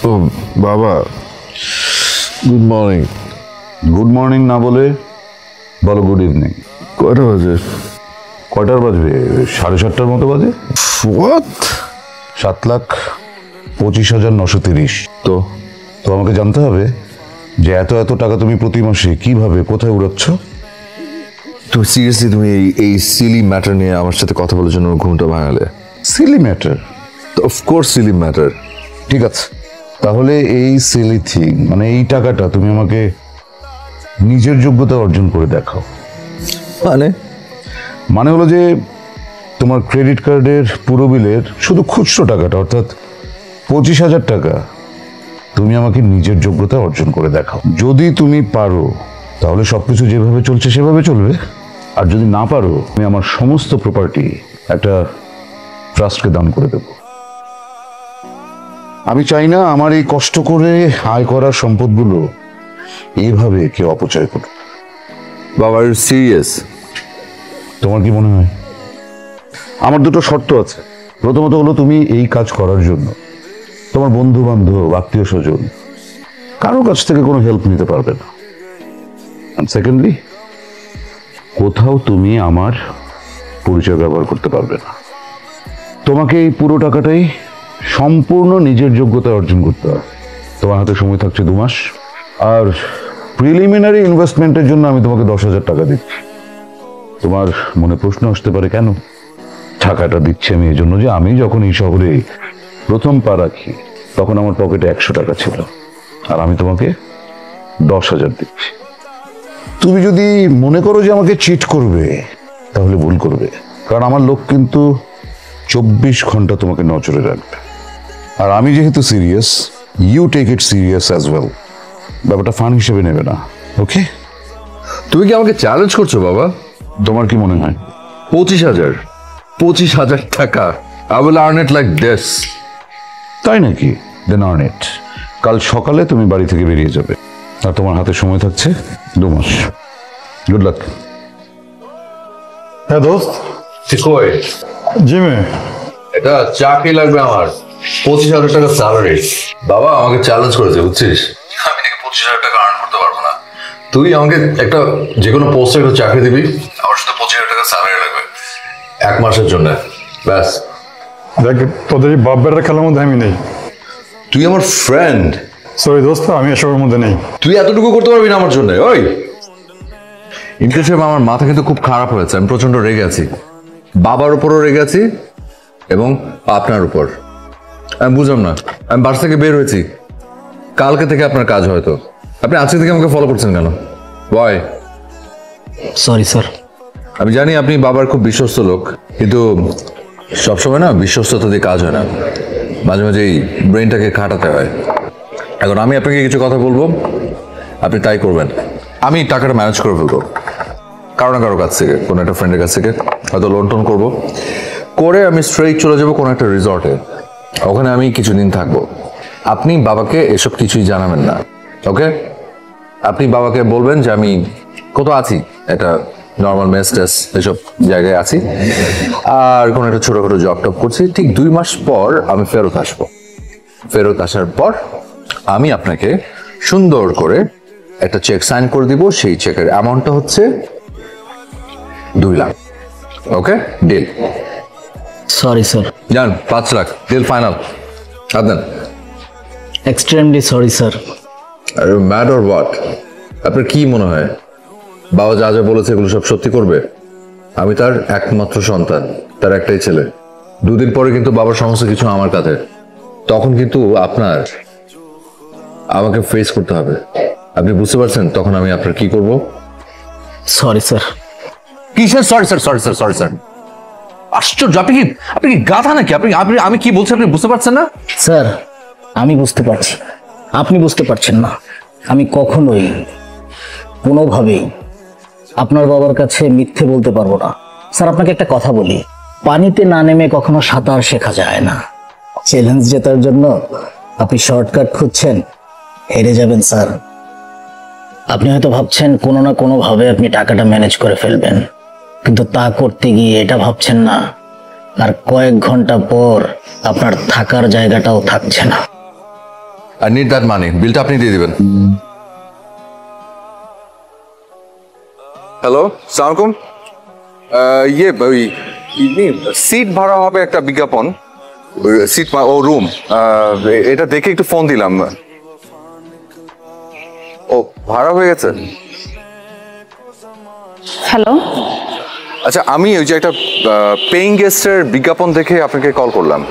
ও বাবা, good morning. Good morning না বলে বলো গুড ইভিনিং। কয়টা বাজে? কয়টার বাজবে? 7:30টার মতো বাজে। হোয়াট? 7,25,930। তো তো আমাকে জানতে হবে যে এত এত টাকা তুমি প্রতি মাসে কিভাবে কোথায় উড়াচ্ছ। তুমি সিরিয়াসলি তুমি এই সিলি ম্যাটার নিয়ে আমার সাথে কথা বলার জন্য ঘুমটা ভাঙালে? Silly matter? Of course silly matter. ঠিক আছে, তাহলে এই সিলি থিং মানে এই টাকাটা তুমি আমাকে নিজের যোগ্যতা অর্জন করে দেখাও। মানে হলো যে তোমার ক্রেডিট কার্ডের পুরো বিলের শুধু খুচরো টাকাটা অর্থাৎ 25,000 টাকা তুমি আমাকে নিজের যোগ্যতা অর্জন করে দেখাও। যদি তুমি পারো তাহলে সবকিছু যেভাবে চলছে সেভাবে চলবে, আর যদি না পারো আমি আমার সমস্ত প্রপার্টি একটা ট্রাস্টকে দান করে দেব। আমি চাই না আমার এই কষ্ট করে আয় করা সম্পদগুলো এইভাবে কেউ অপচয় করুক। বাবা, আর সিরিয়াস? তোমার কি মনে হয়? আমার দুটো শর্ত আছে। প্রথমত হলো তুমি এই কাজ করার জন্য তোমার বন্ধু বান্ধব আত্মীয় স্বজন কারো কাছ থেকে কোনো হেল্প নিতে পারবে না। সেকেন্ডলি, কোথাও তুমি আমার পরিচয় ব্যবহার করতে পারবে না। তোমাকে এই পুরো টাকাটাই সম্পূর্ণ নিজের যোগ্যতা অর্জন করতে হবে। তোমার হাতে সময় থাকছে 2 মাস, আর প্রিলিমিনারি ইনভেস্টমেন্টের জন্য আমি তোমাকে 10,000 টাকা দিচ্ছি। তোমার মনে প্রশ্ন আসতে পারে কেন? টাকাটা দিচ্ছি আমি এই জন্য যে আমি যখন এই শহরে প্রথম পা রাখি তখন আমার পকেটে 100 টাকা ছিল, আর আমি তোমাকে 10,000 দিচ্ছি। তুমি যদি মনে করো যে আমাকে চিট করবে তাহলে ভুল করবে, কারণ আমার লোক কিন্তু 24 ঘন্টা তোমাকে নজরে রাখবে। আর আমি যেহেতু serious, you take it serious as well. ব্যাপারটা ফান হিসেবে নেবে না, ওকে? তুমি কি আমাকে চ্যালেঞ্জ করছো বাবা? তোমার কি মনে হয়? 25,000 টাকা? I will earn it like this. তাই নাকি? দেন আর্ন ইট। কাল সকালে তুমি বাড়ি থেকে বেরিয়ে যাবে, আর তোমার হাতে সময় থাকছে 2 মাস। Good luck. হ্যাঁ দোস্ত। কই জিমে। এটা চাকরি লাগবে আমার, 25,000 টাকা স্যালারি। বাবা আমাকে চ্যালেঞ্জ করেছে, বুঝছিস? আমি নাকি 25,000 টাকা আর্ন করতে পারবো না। তুই আমাকে একটা যে কোনো পোস্টে একটা চাকরি দিবি, আমার শুধু 25,000 টাকা স্যালারি লাগবে 1 মাসের জন্য, ব্যাস। দেখ, তোদের এই বাপ বেটার খেলার মধ্যে আমি নেই। তুই আমার ফ্রেন্ড, সরি দোস্ত, আমি এসবের মধ্যে নেই। তুই এতটুকু করতে পারবি না আমার জন্য? ওই ইমতিয়াজ সাহেব, আমার মাথা কিন্তু খুব খারাপ হয়েছে। আমি প্রচন্ড রেগে আছি, বাবার উপরও রেগে আছি এবং আপনার উপর। আমি বুঝলাম না, আমি বাস থেকে বের হয়েছি কালকে থেকে আপনার কাজ, হয়তো আপনি আজকে থেকে আমাকে ফলো করছেন কেন? বয়। Sorry sir. আমি জানি আপনি বাবার খুব বিশ্বস্ত লোক, কিন্তু সবসময় না বিশ্বস্ততা দিয়ে কাজ হয় না, মাঝে মাঝে এই ব্রেনটাকে খাটাতে হয়। এখন আমি আপনাকে কিছু কথা বলবো, আপনি তাই করবেন। আমি টাকাটা ম্যানেজ করে ফেলবো কারো না কারো কাছ থেকে, কোনো একটা ফ্রেন্ডের কাছ থেকে হয়তো লোন টোন করবো, করে আমি স্ট্রেইট চলে যাবো কোনো একটা রিসর্টে। ওখানে আমি কিছুদিন থাকবো। আপনি বাবাকে এসব কিছুই জানাবেন না, ওকে? আপনি বাবাকে বলবেন যে আমি কোথাও আছি, একটা নর্মাল মেস টেস এসব জায়গায় আছি, আর কোনো একটা ছোটখাটো জব টব করছি। ঠিক 2 মাস পর আমি ফেরত আসবো। ফেরত আসার পর আমি আপনাকে সুন্দর করে একটা চেক সাইন করে দিব। সেই চেকের অ্যামাউন্টটা হচ্ছে 2 lakh. Okay, deal? Sorry sir. জান, 5 লাখ ডিল ফাইনাল। আদান। Extremely sorry sir. আর ম্যাড অর হোয়াট? আপনার কি মনে হয় বাবা যা যা বলেছে এগুলো সব সত্যি করবে? আমি তার একমাত্র সন্তান, তার একটাই ছেলে। 2 দিন পরে কিন্তু বাবার সমস্ত কিছু আমার কাছে, তখন কিন্তু আপনার আমাকে ফেস করতে হবে। আপনি বুঝতে পারছেন তখন আমি আপনার কি করব? Sorry sir. কিসের sorry sir? Sorry sir, sorry sir? আশ্চর্য, আপনি কি গাধা নাকি? আমি কি বলছি আপনি বুঝতে পারছেন না? স্যার, আমি বুঝতে পারছি, আপনি বুঝতে পারছেন না। আমি কখনোই কোনোভাবেই আপনার বাবার কাছে মিথ্যে বলতে পারবো না। স্যার, আপনাকে একটা কথা বলি, পানিতে না নেমে কখনো সাঁতার শেখা যায় না। চ্যালেঞ্জ জেতার জন্য আপনি শর্টকাট খুঁজছেন, হেরে যাবেন স্যার। আপনি হয়তো ভাবছেন কোনো না কোনোভাবে আপনি টাকাটা ম্যানেজ করে ফেলবেন, কিন্তু তা করতে গিয়ে এটা ভাবছেন না আর কয়েক ঘন্টা পর আপনার থাকার জায়গাটাও থাকছে না। I need that money. বিলটা আপনি দিয়ে দিবেন। হ্যালো, সালাম আলাইকুম। ইয়ে ওই সিট ভাড়া হবে একটা বিজ্ঞাপন, সিট ও রুম, এটা দেখে একটু ফোন দিলাম। ও ভাড়া হয়ে গেছে? হ্যালো, আচ্ছা, আমি ওই যে একটা পেইং গেস্টের বিজ্ঞাপন দেখে আপনাকে কল করলাম।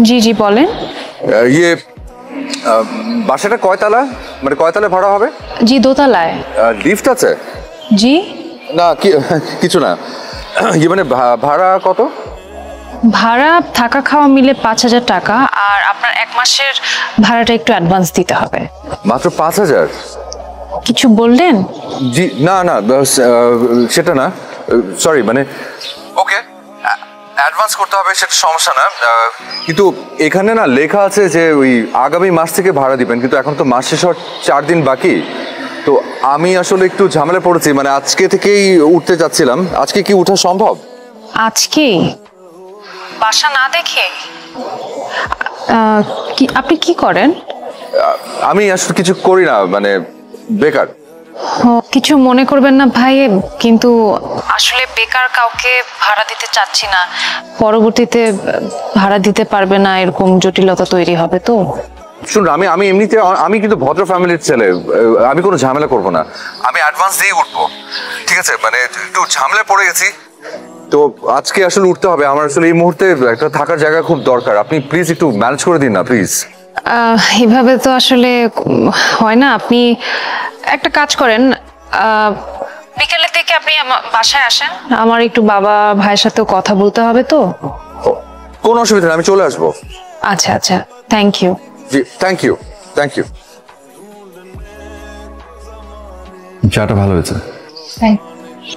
জি জি বলেন। ইয়ে বাসাটা কয়তলা, মানে কয়তলা ভাড়া হবে? জি দোতলায়। লিফট আছে? জি না কিছু না, ইয়ে মানে ভাড়া কত? ভাড়া থাকা খাওয়া মিলে 5,000 টাকা, আর আপনার 1 মাসের ভাড়াটা একটু অ্যাডভান্স দিতে হবে। মাত্র 5,000? কিছু বললেন? জি না না, সেটা না, সরি, মানে ওকে অ্যাডভান্স করতে হবে সেটা সমস্যা না, কিন্তু এখানে না লেখা আছে যে ওই আগামী মাস থেকে ভাড়া দিবেন, কিন্তু এখন তো মাস শেষ হওয়ার 4 দিন বাকি। তো আমি আসলে একটু ঝামেলা পড়েছি, মানে আজকে থেকেই উঠতে যাচ্ছিলাম। আজকে কি ওঠা সম্ভব? আজকে বাসা না দেখে? আপনি কি করেন? আমি আসলে কিছু করি না, মানে বেকার। কিছু মনে করবেন না ভাই, কিন্তু আসলে বেকার কাউকে ভাড়া দিতে চাচ্ছি না, পরবর্তীতে ভাড়া দিতে পারবে না এরকম জটিলতা তৈরি হবে। তো শুনুন, আমি এমনিতে আমি কিন্তু ভদ্র ফ্যামিলির ছেলে, আমি কোনো ঝামেলা করব না, আমি অ্যাডভান্স দিয়ে উঠবো, ঠিক আছে? মানে একটু ঝামেলায় পড়ে গেছি তো আজকে আসলে উঠতে হবে। আমার আসলে এই মুহূর্তে একটা থাকার জায়গা খুব দরকার, আপনি প্লিজ একটু ম্যানেজ করে দিন না প্লিজ। এভাবে তো আসলে হয় না। আপনি একটা কাজ করেন, বিকেলের দিকে আপনি বাসায় আসেন, আমার একটু বাবা ভাইয়ের সাথেও কথা বলতে হবে। তো কোনো অসুবিধা নেই, আমি চলে আসবো। আচ্ছা আচ্ছা, থ্যাংক ইউ। জি থ্যাংক ইউ, থ্যাংক ইউ। চাটা ভালো হয়েছে।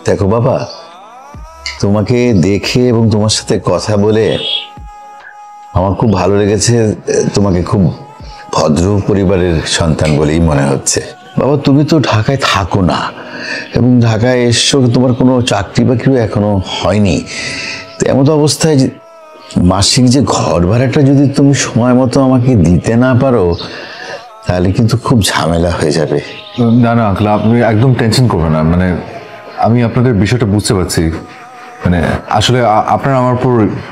দেখো বাবা, তোমাকে দেখে এবং তোমার সাথে কথা বলে আমার খুব ভালো লেগেছে। তোমাকে খুব ভদ্র পরিবারের সন্তান বলেই মনে হচ্ছে। বাবা, তুমি তো ঢাকায় থাকো না, এবং ঢাকায় এসছো, তোমার কোনো চাকরি বাকরিও এখনো হয়নি। তো এমন অবস্থায় মাসিক যে ঘর ভাড়াটা যদি তুমি সময় মতো আমাকে দিতে না পারো, তাহলে কিন্তু খুব ঝামেলা হয়ে যাবে। না না আঙ্কেল, আপনি একদম টেনশন করবেন না, মানে আমি আপনাদের বিষয়টা বুঝতে পারছি। মানে আসলে আপনারা আমার উপর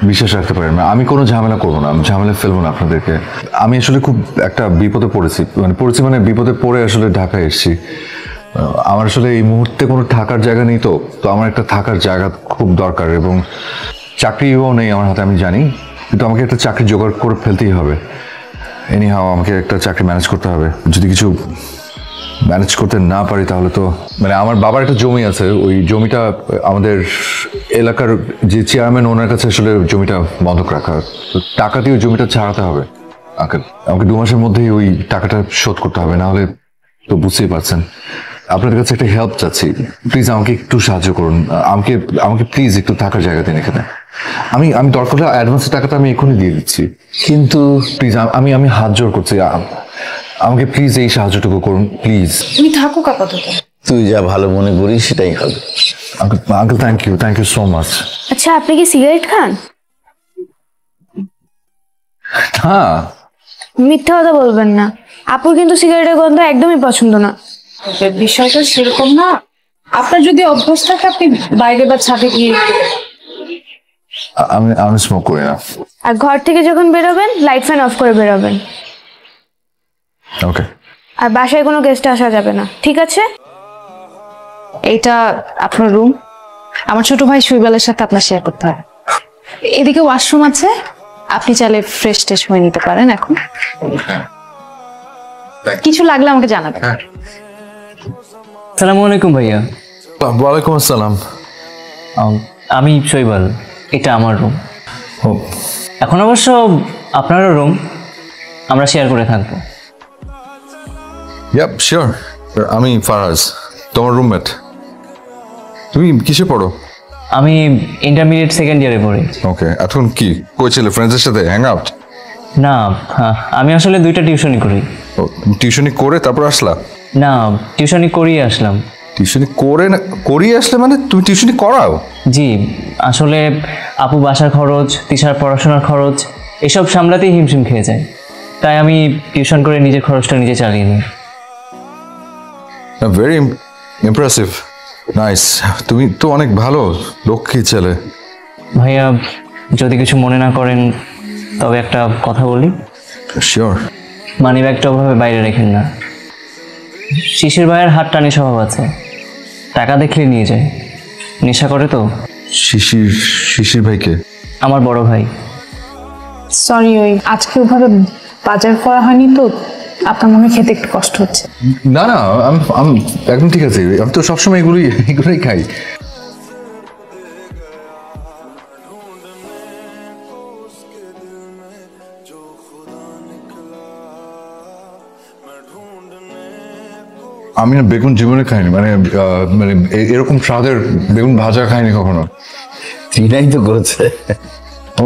বিশ্বাস রাখতে পারেন না, আমি কোনো ঝামেলা করবো না, আমি ঝামেলা ফেলবো না আপনাদেরকে। আমি আসলে খুব একটা বিপদে পড়েছি, মানে বিপদে পড়ে আসলে ঢাকায় এসেছি। আমার আসলে এই মুহূর্তে কোনো থাকার জায়গা নেই, তো আমার একটা থাকার জায়গা খুব দরকার, এবং চাকরিও নেই আমার হাতে আমি জানি, কিন্তু আমাকে একটা চাকরি জোগাড় করে ফেলতেই হবে। এনিহাও আমাকে একটা চাকরি ম্যানেজ করতে হবে। যদি কিছু ম্যানেজ করতে না পারি তাহলে তো, মানে আমার বাবার একটা জমি আছে, ওই জমিটা আমাদের এলাকার যে চেয়ারম্যান ওনার কাছে আসলে জমিটা বন্ধক রাখা, তো টাকা দিয়ে ওই জমিটা ছাড়াতে হবে। আমাকে 2 মাসের মধ্যেই ওই টাকাটা শোধ করতে হবে, না হলে তো বুঝতেই পারছেন। আপনাদের কাছে একটা হেল্প চাচ্ছি, প্লিজ আমাকে একটু সাহায্য করুন। আমাকে প্লিজ একটু থাকার জায়গা দিন এখানে। আমি দরকার হলে অ্যাডভান্সের টাকাটা আমি এখনই দিয়ে দিচ্ছি, কিন্তু প্লিজ আমি হাত জোড় করছি, আমাকে প্লিজ এই সাহায্যটুকু করুন প্লিজ। তুমি থাকুক আপাতত। তুই যা ভালো মনে করিস সেটাই হবে। Uncle thank you so much. আচ্ছা, আপনি কি সিগারেট খান? হ্যাঁ। মিথ্যা কথা বলবেন না, আপুর কিন্তু সিগারেটের গন্ধ একদমই পছন্দ না। বিষয়টা সেরকম না, আপনার যদি অভ্যাস থাকে আপনি বাইরে বা ছাদে গিয়ে। আমি স্মোক করি না। আর ঘর থেকে যখন বেরোবেন লাইট ফ্যান অফ করে বেরোবেন। ওকে। আর বাসায় কোনো গেস্ট আসা যাবে না, ঠিক আছে? এইটা আপনার রুম, আমার ছোট ভাই শৈবালের সাথে আপনার শেয়ার করতে হয়। এদিকে ওয়াশরুম আছে, আপনি চাইলে ফ্রেশ ট্রেশ হয়ে নিতে পারেন এখন। কিছু লাগলে আমাকে জানাবেন। আসসালামু আলাইকুম ভাইয়া। ওয়ালাইকুম আসসালাম। আমি শৈবাল, এটা আমার রুম। ও, এখন অবশ্য আপনারও রুম, আমরা শেয়ার করে থাকবো। Yup sure. আমি ফারাজ, তোমার রুমমেট। তুমি কিসে পড়ো? আমি ইন্টারমিডিয়েট সেকেন্ড ইয়ারে পড়ি। ওকে, এখন কি কই ছিলে? ফ্রেন্ডসদের সাথে হ্যাং আউট? না, আমি আসলে 2টা টিউশনি করি। টিউশনি করে তারপর আসলা? না, টিউশনি করিয়ে আসলাম। টিউশনি করে না করিয়ে আসলে মানে তুমি টিউশনি করাও? জি, আসলে আপু বাসার খরচ, তিশার পড়াশোনার খরচ এসব সামলাতেই হিমশিম খেয়ে যায়। তাই আমি টিউশন করে নিজের খরচটা নিজে চালিয়ে নিই। Very impressive, nice. তুমি তো অনেক ভালো, লক্ষ্মী ছেলে। ভাইয়া যদি কিছু মনে না করেন তবে একটা কথা বলি। শিওর। মানি ব্যাগটা ওভাবে বাইরে রেখেন না। শিশির ভাইয়ের হাত টানি স্বভাব আছে, টাকা দেখলে নিয়ে যায়। নেশা করে তো। শিশির শিশির ভাইকে? আমার বড় ভাই। সরি, ওই আজকে ওভাবে বাজার করা হয়নি তো, আপনার মনে খেতে একটু কষ্ট হচ্ছে। না না, আমি একদম ঠিক আছে। আমি তো সবসময় এগুলোই খাই। আমি না বেগুন জীবনে খাইনি, মানে এরকম স্বাদের বেগুন ভাজা খাইনি কখনো। তিনাই তো করেছে। ও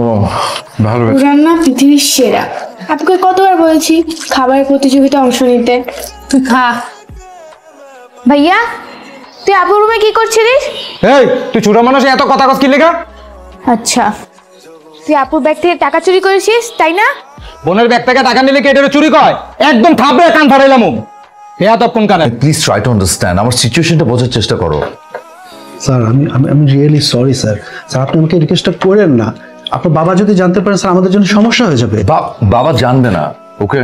ভালো। রান্না পৃথিবীর সেরা। আপনাকে কতবার বলেছি খাবারের প্রতিযোগিতায় অংশ নিতে। তুই খা। ভাইয়া, তুই আপুর রুমে কি করছিলিস? এই তুই ছোট মানুষ, এত কথা কস কি লেখা? আচ্ছা, তুই আপুর ব্যাগ থেকে টাকা চুরি করেছিস তাই না? বোনের ব্যাগ থেকে টাকা নিলে কেটে চুরি কয়? একদম থাপড়ে কান ফাটাইলাম। এতক্ষণ কানে। প্লিজ ট্রাই টু আন্ডারস্ট্যান্ড, আমার সিচুয়েশনটা বোঝার চেষ্টা করো। স্যার আমি রিয়েলি সরি স্যার। স্যার আপনি আমাকে রিকোয়েস্টটা করেন না। আপনার বাবা যদি জানতে পারেন স্যার আমাদের জন্য সমস্যা হয়ে যাবে। বাবা জানবে না, ওকে?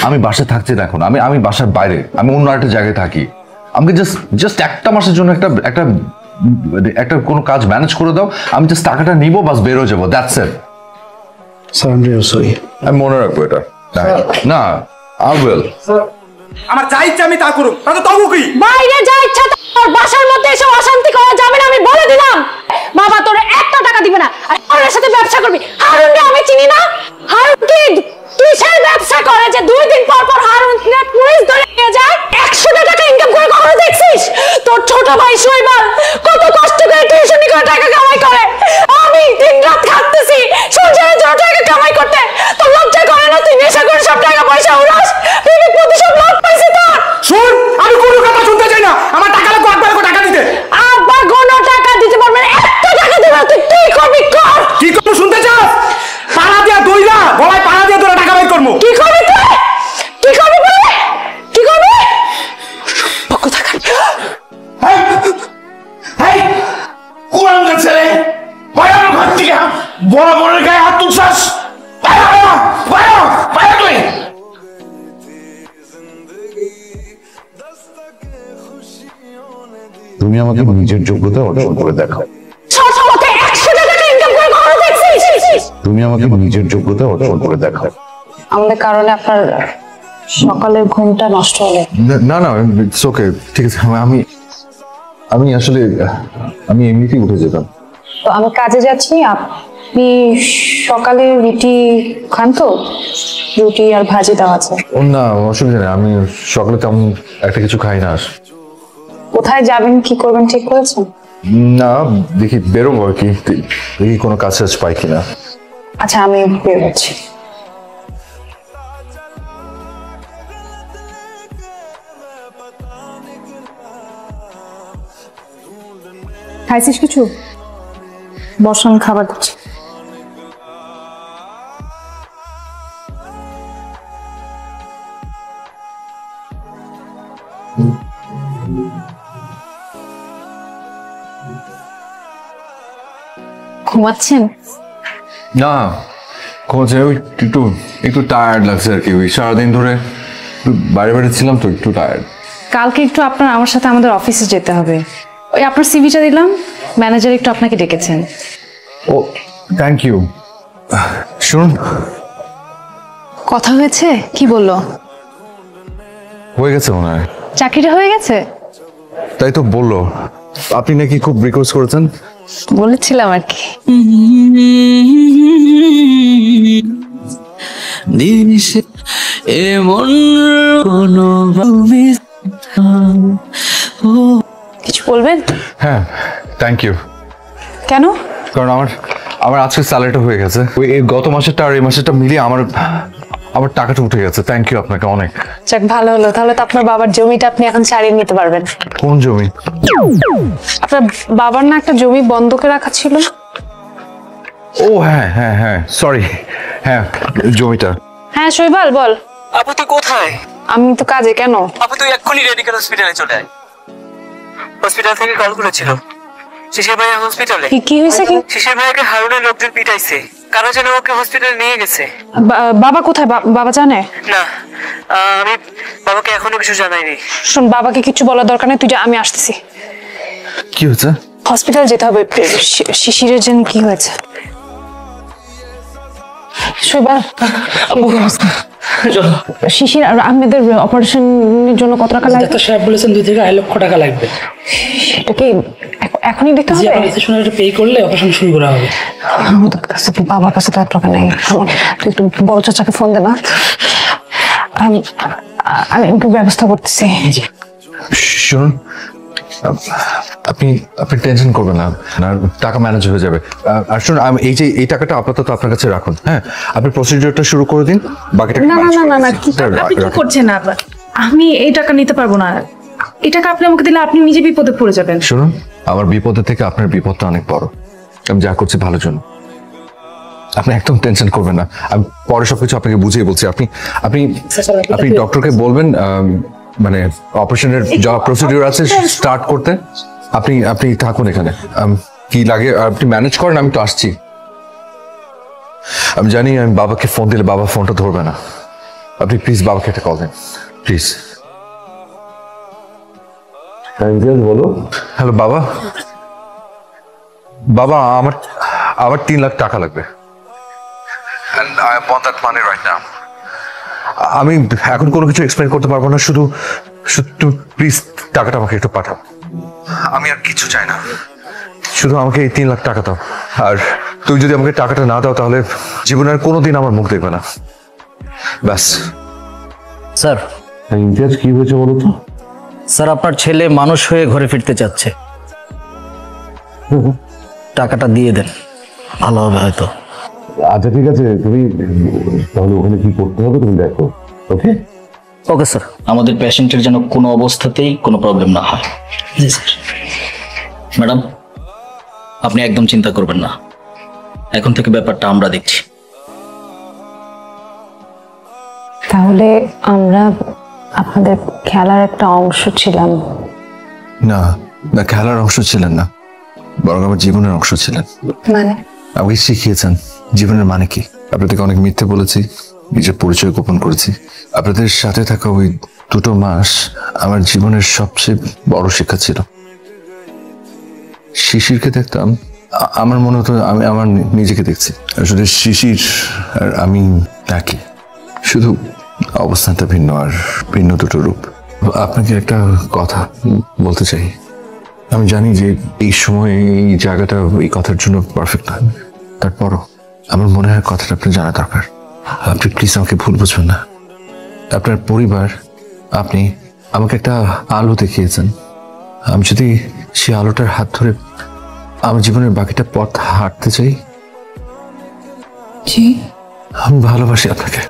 আমি বাসায় থাকছি না এখন, আমি বাসার বাইরে, আমি অন্য একটা জায়গায় থাকি। আমাকে জাস্ট একটা মাসের জন্য একটা কোনো কাজ ম্যানেজ করে দাও। আমি জাস্ট টাকাটা নিবো, বাস বেরো যাবো, that's it. Sir I am really sorry. আমি মনে রাখবো এটা। না, আই উইল। আমার যা ইচ্ছা আমি তা করুম, তাতে তবু কি? বাইরে যা ইচ্ছা তোর, বাসার মধ্যে এসে অশান্তি করা যাবে না, আমি বলে দিলাম। বাবা তোর একটা টাকা দিবে না, আর হারুনের সাথে ব্যবসা করবি। হারুনকে আমি চিনি না। হারুন কি কিসের ব্যবসা করে যে 2 দিন পর পর হারুনকে পুলিশ ধরে নিয়ে যায়? 100 টাকা ইনকাম করে কখনো দেখছিস? তোর ছোট ভাই শৈবাল কত কষ্ট করে টিউশনি করে টাকা কামাই করে, আমি দিনরাত খাটতেছি সংসারের জন্য টাকা কামাই করতে। তোর লজ্জা করে না? তুই নেশা করে সব টাকা পয়সা উড়াস, প্রেমিক প্রতিশোধ লাভ পাইছি তোর। শুন, আমি কোনো কথা শুনতে চাই না। আমার টাকা লাগবে, আব্বা টাকা দিতে। আব্বা কোনো টাকা দিতে পারবে না, একটা টাকা দিবে না। তুই কি করবি কর। কি করবো শুনতে চাস? পাড়া দিয়া দইরা গলায় পাড়া দিয়া তোরা টাকা বের করবো। কি করবি তুই? কি করবি বলে? কি করবি? পক্ষ থাকা। কোরআন ছেলে পায়ার ঘর থেকে বড় বড় গায়ে হাত তুলছাস। তুই তুমি আমাকে নিজের যোগ্যতা অর্জন করে দেখাও। সবসময় 100 টাকা ইনকাম করে কখনো দেখছিস? তুমি আমাকে নিজের যোগ্যতা অর্জন করে দেখাও। আমাদের কারণে আপনার সকালের ঘুমটা নষ্ট হলো। না না, ইটস ওকে, ঠিক আছে। আমি আসলে আমি এমনিতেই উঠে যেতাম। তো আমি কাজে যাচ্ছি, আপনি সকালে রুটি খান তো? রুটি আর ভাজি দেওয়া আছে। ও না, অসুবিধা নেই, আমি সকালে তেমন একটা কিছু খাই না। কোথায় যাবেন, কি করবেন ঠিক করেছেন? না, দেখি বেরোবো আর কি, দেখি কোনো কাজ টাজ পাই কিনা। আচ্ছা, আমি বেরোচ্ছি। খাইছিস কিছু? বস, আমি খাবার দিচ্ছি। ঘুমাচ্ছেন? না, ঘুমাচ্ছে, ওই একটু টায়ার্ড লাগছে আর কি। ওই সারাদিন ধরে বাইরে ছিলাম তো, একটু টায়ার্ড। কালকে একটু আপনার আমার সাথে আমাদের অফিসে যেতে হবে। ওই আপনার সিভিটা দিলাম, ম্যানেজার একটু আপনাকে ডেকেছেন। ও থ্যাংক ইউ। শুনুন, কথা হয়েছে? কি বললো? হয়ে গেছে মনে হয়। চাকরিটা হয়ে গেছে? তাই তো বললো। আপনি নাকি খুব রিকোয়েস্ট করেছেন। বলেছিলাম আর কি। কিছু বলবেন? হ্যাঁ, থ্যাংক ইউ। কেন? কারণ আমার আজকে স্যালারিটা হয়ে গেছে। ওই এই গত মাসেরটা আর এই মাসেরটা মিলিয়ে আমার টাকাটা উঠে গেছে। থ্যাংক ইউ আপনাকে অনেক। যাক, ভালো হলো। তাহলে তো আপনার বাবার জমিটা আপনি এখন ছাড়িয়ে নিতে পারবেন। কোন জমি? আপনার বাবার না একটা জমি বন্ধকে রাখা ছিল? ও হ্যাঁ হ্যাঁ হ্যাঁ, সরি। হ্যাঁ, জমিটা। হ্যাঁ শৈবাল বল। আপু তুই কোথায়? আমি তো কাজে। কেন? আপু তুই এক্ষুনি রেডিকেল হসপিটালে চলে আয়। হসপিটাল থেকে কল করেছিল। শিশির ভাইয়া হসপিটালে। কি হয়েছে? কি? শিশির ভাইয়াকে হারুনের লোকজন পিটাইছে, কারো যেন ওকে হসপিটালে নিয়ে গেছে। বাবা কোথায়? বাবা জানে না, আমি বাবাকে এখনো কিছু জানাইনি। শোন, বাবাকে কিছু বলার দরকার নেই, তুই যা, আমি আসতেছি। কি হচ্ছে? হসপিটাল যেতে হবে। শিশিরের জন্য কি হয়েছে? শৈবাল, শিশির আর আহমেদের অপারেশনের জন্য কত টাকা লাগবে? ডাক্তার সাহেব বলেছেন 2 থেকে 2.5 লক্ষ টাকা লাগবে। সেটা কি এখনই দিতে হবে? শুনে এটা পে করলে অপারেশন শুরু করা হবে। আমাদের কাছে তো, বাবার কাছে তো আর টাকা নেই। তুই একটু বড় চাচাকে ফোন দে না। আমি একটু ব্যবস্থা করতেছি। শুনুন, আপনি টেনশন করবেন না, টাকা ম্যানেজ হয়ে যাবে। আর শুনুন, এই টাকাটা আপাতত আপনার কাছে রাখুন। হ্যাঁ, আপনি প্রসিডিউরটা শুরু করে দিন, বাকিটা না আপনি কি করছেন? আবার আমি এই টাকা নিতে পারবো না। এই টাকা আপনি আমাকে দিলে আপনি নিজে বিপদে পড়ে যাবেন। শুনুন, আমার বিপদের থেকে আপনার বিপদটা অনেক বড়। আমি যা করছি ভালোর জন্য, আপনি একদম টেনশন করবেন না। আমি পরে সবকিছু আপনাকে বুঝিয়ে বলছি। আপনি ডক্টরকে বলবেন মানে অপারেশনের যা প্রসিডিউর আছে স্টার্ট করতে। আপনি থাকুন এখানে, কি লাগে আপনি ম্যানেজ করেন, আমি তো আসছি। আমি জানি আমি বাবাকে ফোন দিলে বাবা ফোনটা ধরবে না। আপনি প্লিজ বাবাকে একটা কল দেন প্লিজ। বলো। হ্যালো বাবা। বাবা, আমার 3 লাখ টাকা লাগবে। And I want that money right now. আমি এখন কোনো কিছু এক্সপ্লেন করতে পারবো না, শুধু প্লিজ টাকাটা আমাকে একটু পাঠাও। আমি আর কিছু চাই না, শুধু আমাকে এই 3 লাখ টাকা দাও। আর তুই যদি আমাকে টাকাটা না দাও তাহলে জীবনের কোনোদিন আমার মুখ দেখবে না। ব্যাস। স্যার, ইমতিয়াজ কি হয়েছে বলো তো? স্যার, আপনার ছেলে মানুষ হয়ে ঘরে ফিরতে চাচ্ছে। টাকাটা দিয়ে দেন, ভালো হবে হয়তো। আচ্ছা ঠিক আছে, তুমি তাহলে ওখানে কি করতে হবে তুমি দেখো। ওকে ওকে স্যার, আমাদের পেশেন্টের যেন কোনো অবস্থাতেই কোনো প্রবলেম না হয়। জি স্যার। ম্যাডাম, আপনি একদম চিন্তা করবেন না, এখন থেকে ব্যাপারটা আমরা দেখছি। তাহলে আমরা আপনাদের খেলার একটা অংশ ছিলাম? না, খেলার অংশ ছিলেন না, বরং আমার জীবনের অংশ ছিলেন। মানে? আমাকে শিখিয়েছেন জীবনের মানে কি। আপনাদেরকে অনেক মিথ্যে বলেছি, নিজের পরিচয় গোপন করেছি। আপনাদের সাথে থাকা ওই 2 মাস আমার জীবনের সবচেয়ে বড় শিক্ষা ছিল। শিশিরকে দেখতাম, আমার মনে হতো আমি আমার নিজেকে দেখছি। আসলে শিশির আর আমি একই, শুধু অবস্থানটা ভিন্ন, আর ভিন্ন 2 রূপ। আপনাকে একটা কথা বলতে চাই। আমি জানি যে এই সময় এই জায়গাটা এই কথার জন্য পারফেক্ট না, তারপরও আমার মনে হয় কথাটা আপনার জানা দরকার। আপনি প্লিজ আমাকে ভুল বুঝবেন না। আপনার পরিবার, আপনি আমাকে একটা আলো দেখিয়েছেন। আমি যদি সেই আলোটার হাত ধরে আমার জীবনের বাকিটা পথ হাঁটতে চাই, আমি ভালোবাসি আপনাকে।